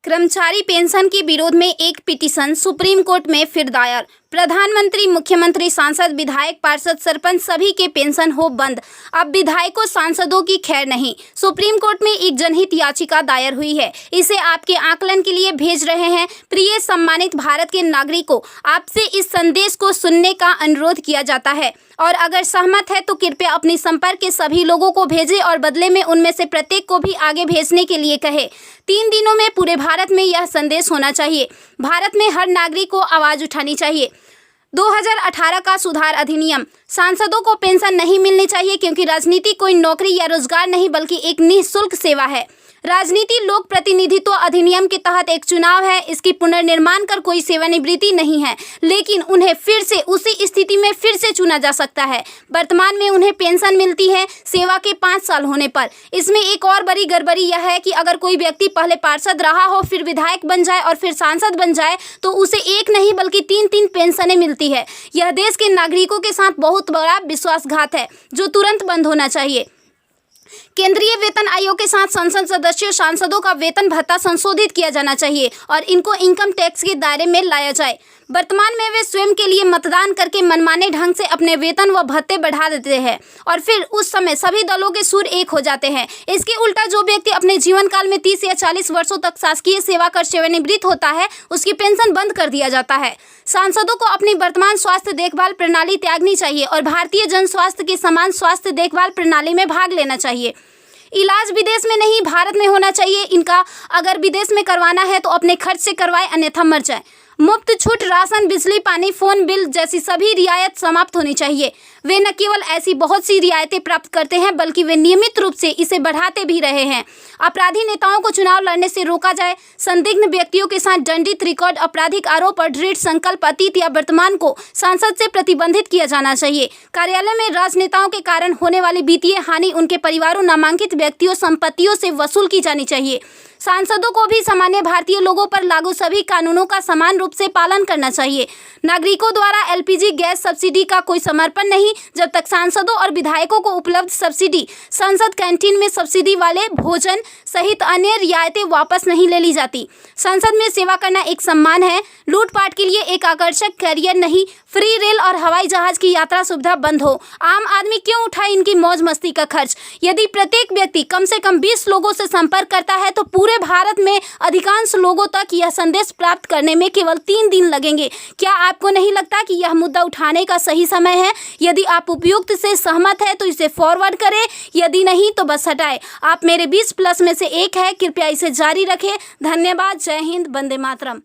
कर्मचारी पेंशन के विरोध में एक पिटीशन सुप्रीम कोर्ट में फिर दायर। प्रधानमंत्री, मुख्यमंत्री, सांसद, विधायक, पार्षद, सरपंच सभी के पेंशन हो बंद। अब विधायकों, सांसदों की खैर नहीं। सुप्रीम कोर्ट में एक जनहित याचिका दायर हुई है। इसे आपके आकलन के लिए भेज रहे हैं। प्रिय सम्मानित भारत के नागरिकों, आपसे इस संदेश को सुनने का अनुरोध किया जाता है और अगर सहमत है तो कृपया अपनी संपर्क के सभी लोगों को भेजें और बदले में उनमें से प्रत्येक को भी आगे भेजने के लिए कहें। 3 दिनों में पूरे भारत में यह संदेश होना चाहिए। भारत में हर नागरिक को आवाज उठानी चाहिए। 2018 का सुधार अधिनियम। सांसदों को पेंशन नहीं मिलनी चाहिए क्योंकि राजनीति कोई नौकरी या रोजगार नहीं बल्कि एक निःशुल्क सेवा है। राजनीति लोक प्रतिनिधित्व अधिनियम के तहत एक चुनाव है। इसकी पुनर्निर्माण कर कोई सेवानिवृत्ति नहीं है, लेकिन उन्हें फिर से उसी स्थिति में फिर से चुना जा सकता है। वर्तमान में उन्हें पेंशन मिलती है सेवा के 5 साल होने पर। इसमें एक और बड़ी गड़बड़ी यह है कि अगर कोई व्यक्ति पहले पार्षद रहा हो, फिर विधायक बन जाए और फिर सांसद बन जाए तो उसे एक नहीं बल्कि 3-3 पेंशनें मिलती है। यह देश के नागरिकों के साथ बहुत बड़ा विश्वासघात है जो तुरंत बंद होना चाहिए। केंद्रीय वेतन आयोग के साथ संसद सदस्यों, सांसदों का वेतन भत्ता संशोधित किया जाना चाहिए और इनको इनकम टैक्स के दायरे में लाया जाए। वर्तमान में वे स्वयं के लिए मतदान करके मनमाने ढंग से अपने वेतन व भत्ते बढ़ा देते हैं और फिर उस समय सभी दलों के सुर एक हो जाते हैं। इसके उल्टा जो व्यक्ति अपने जीवन काल में 30 या 40 वर्षों तक शासकीय सेवा कर सेवानिवृत्त होता है, उसकी पेंशन बंद कर दिया जाता है। सांसदों को अपनी वर्तमान स्वास्थ्य देखभाल प्रणाली त्यागनी चाहिए और भारतीय जन स्वास्थ्य के समान स्वास्थ्य देखभाल प्रणाली में भाग लेना चाहिए। इलाज विदेश में नहीं, भारत में होना चाहिए। इनका अगर विदेश में करवाना है तो अपने खर्च से करवाए, अन्यथा मर जाए। मुफ्त छूट राशन, बिजली, पानी, फोन बिल जैसी सभी रियायत समाप्त होनी चाहिए। वे न केवल ऐसी बहुत सी रियायतें प्राप्त करते हैं बल्कि वे नियमित रूप से इसे बढ़ाते भी रहे हैं। अपराधी नेताओं को चुनाव लड़ने से रोका जाए। संदिग्ध व्यक्तियों के साथ दंडित रिकॉर्ड, आपराधिक आरोप और दृढ़ संकल्प अतीत या वर्तमान को सांसद से प्रतिबंधित किया जाना चाहिए। कार्यालय में राजनेताओं के कारण होने वाली वित्तीय हानि उनके परिवारों, नामांकित व्यक्तियों, संपत्तियों से वसूल की जानी चाहिए। सांसदों को भी सामान्य भारतीय लोगों पर लागू सभी कानूनों का समान रूप से पालन करना चाहिए। नागरिकों द्वारा एलपीजी गैस सब्सिडी का कोई समर्पण नहीं जब तक सांसदों और विधायकों को उपलब्ध सब्सिडी, संसद कैंटीन में सब्सिडी वाले भोजन सहित अन्य रियायतें वापस नहीं ले ली जाती। संसद में सेवा करना एक सम्मान है, लूटपाट के लिए एक आकर्षक करियर नहीं। फ्री रेल और हवाई जहाज की यात्रा सुविधा बंद हो। आम आदमी क्यों उठाए इनकी मौज मस्ती का खर्च? यदि प्रत्येक व्यक्ति कम से कम 20 लोगों से संपर्क करता है तो पूरे भारत में अधिकांश लोगों तक यह संदेश प्राप्त करने में केवल 3 दिन लगेंगे। क्या आपको नहीं लगता कि यह मुद्दा उठाने का सही समय है? यदि आप उपयुक्त से सहमत है तो इसे फॉरवर्ड करें, यदि नहीं तो बस हटाएं। आप मेरे 20+ में से एक है। कृपया इसे जारी रखें। धन्यवाद। जय हिंद। वंदे मातरम।